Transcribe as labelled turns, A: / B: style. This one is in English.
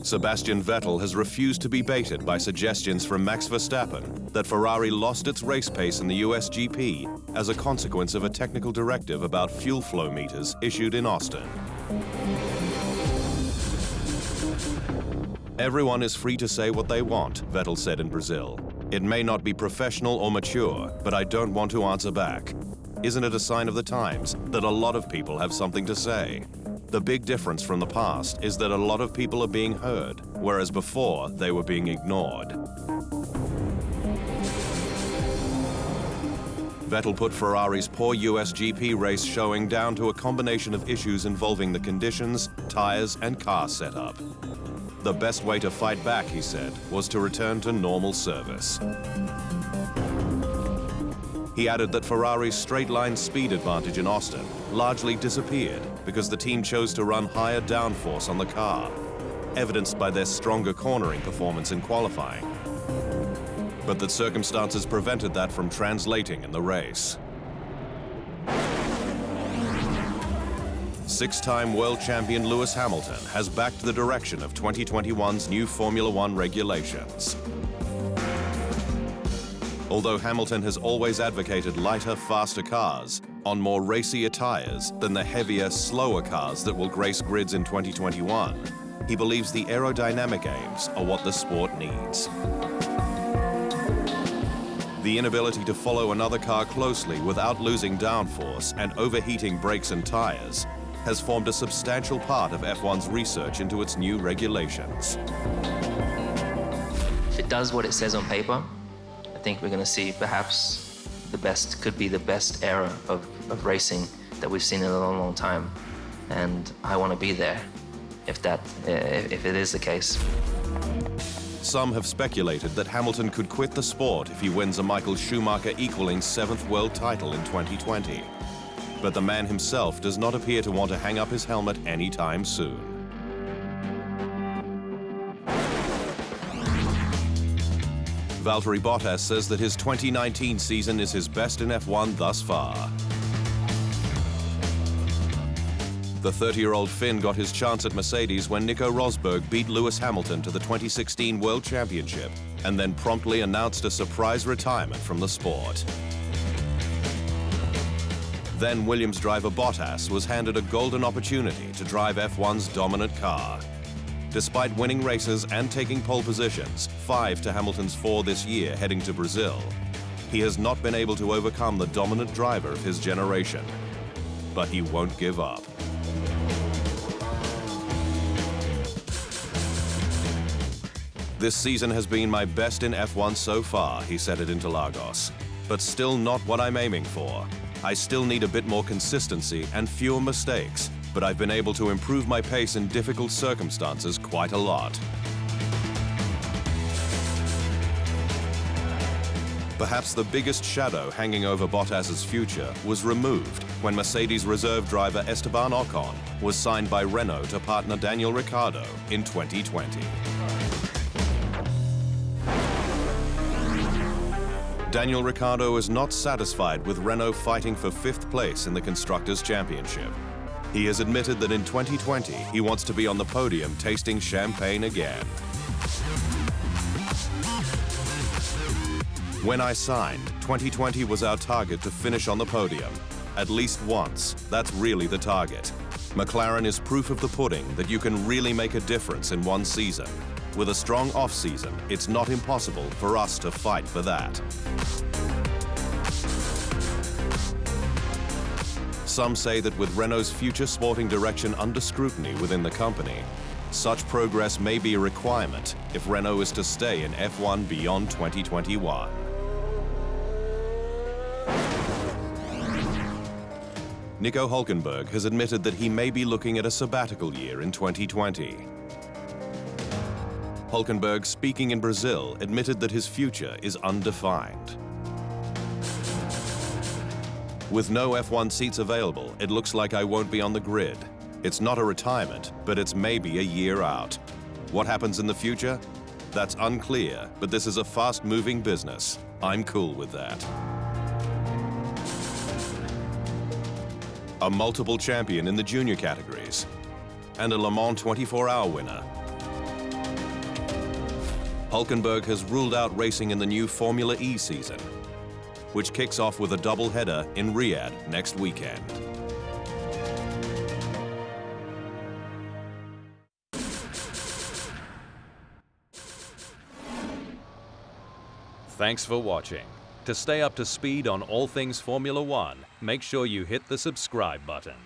A: Sebastian Vettel has refused to be baited by suggestions from Max Verstappen that Ferrari lost its race pace in the US GP as a consequence of a technical directive about fuel flow meters issued in Austin. Everyone is free to say what they want, Vettel said in Brazil. It may not be professional or mature, but I don't want to answer back. Isn't it a sign of the times that a lot of people have something to say? The big difference from the past is that a lot of people are being heard, whereas before they were being ignored. Vettel put Ferrari's poor US GP race showing down to a combination of issues involving the conditions, tires, and car setup. The best way to fight back, he said, was to return to normal service. He added that Ferrari's straight-line speed advantage in Austin largely disappeared because the team chose to run higher downforce on the car, evidenced by their stronger cornering performance in qualifying, but that circumstances prevented that from translating in the race. Six-time world champion Lewis Hamilton has backed the direction of 2021's new Formula One regulations. Although Hamilton has always advocated lighter, faster cars on more racier tires than the heavier, slower cars that will grace grids in 2021, he believes the aerodynamic aims are what the sport needs. The inability to follow another car closely without losing downforce and overheating brakes and tires has formed a substantial part of F1's research into its new regulations.
B: If it does what it says on paper, I think we're going to see perhaps the best era of racing that we've seen in a long, long time. And I want to be there if it is the case.
A: Some have speculated that Hamilton could quit the sport if he wins a Michael Schumacher equaling 7th world title in 2020. But the man himself does not appear to want to hang up his helmet anytime soon. Valtteri Bottas says that his 2019 season is his best in F1 thus far. The 30-year-old Finn got his chance at Mercedes when Nico Rosberg beat Lewis Hamilton to the 2016 World Championship and then promptly announced a surprise retirement from the sport. Then Williams driver Bottas was handed a golden opportunity to drive F1's dominant car. Despite winning races and taking pole positions, 5 to Hamilton's 4 this year heading to Brazil, he has not been able to overcome the dominant driver of his generation. But he won't give up. This season has been my best in F1 so far, he said at Interlagos, but still not what I'm aiming for. I still need a bit more consistency and fewer mistakes, but I've been able to improve my pace in difficult circumstances quite a lot. Perhaps the biggest shadow hanging over Bottas's future was removed when Mercedes reserve driver Esteban Ocon was signed by Renault to partner Daniel Ricciardo in 2020. Daniel Ricciardo is not satisfied with Renault fighting for 5th place in the Constructors' Championship. He has admitted that in 2020, he wants to be on the podium tasting champagne again. When I signed, 2020 was our target to finish on the podium. At least once, that's really the target. McLaren is proof of the pudding that you can really make a difference in one season. With a strong off-season, it's not impossible for us to fight for that. Some say that with Renault's future sporting direction under scrutiny within the company, such progress may be a requirement if Renault is to stay in F1 beyond 2021. Nico Hülkenberg has admitted that he may be looking at a sabbatical year in 2020. Hülkenberg, speaking in Brazil, admitted that his future is undefined. With no F1 seats available, it looks like I won't be on the grid. It's not a retirement, but it's maybe a year out. What happens in the future? That's unclear, but this is a fast-moving business. I'm cool with that. A multiple champion in the junior categories, and a Le Mans 24-hour winner. Hulkenberg has ruled out racing in the new Formula E season, which kicks off with a double-header in Riyadh next weekend. Thanks for watching. To stay up to speed on all things Formula One, make sure you hit the subscribe button.